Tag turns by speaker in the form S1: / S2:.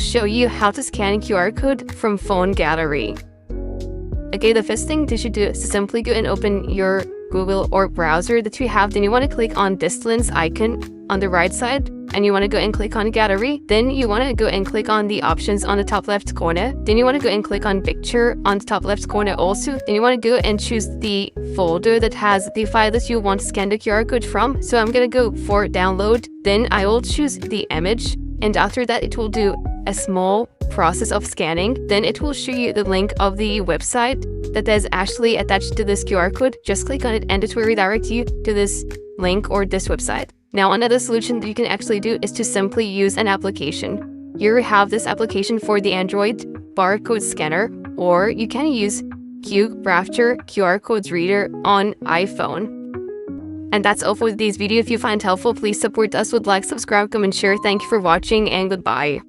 S1: show you how to scan QR code from phone gallery. Okay, the first thing that you do is to simply go and open your Google or browser that you have. Then you want to click on distance icon on the right side, and you want to go and click on gallery. Then you want to go and click on the options on the top left corner. Then you want to go and click on picture on the top left corner also. Then you want to go and choose the folder that has the file that you want to scan the QR code from. So I'm going to go for download. Then I will choose the image, and after that it will do a small process of scanning. Then it will show you the link of the website that is actually attached to this QR code. Just click on it and it will redirect you to this link or this website. Now, another solution that you can actually do is to simply use an application. You have this application for the Android barcode scanner, or you can use QRapture QR codes reader on iPhone. And that's all for this video. If you find it helpful, please support us with like, subscribe, comment, share. Thank you for watching, and goodbye.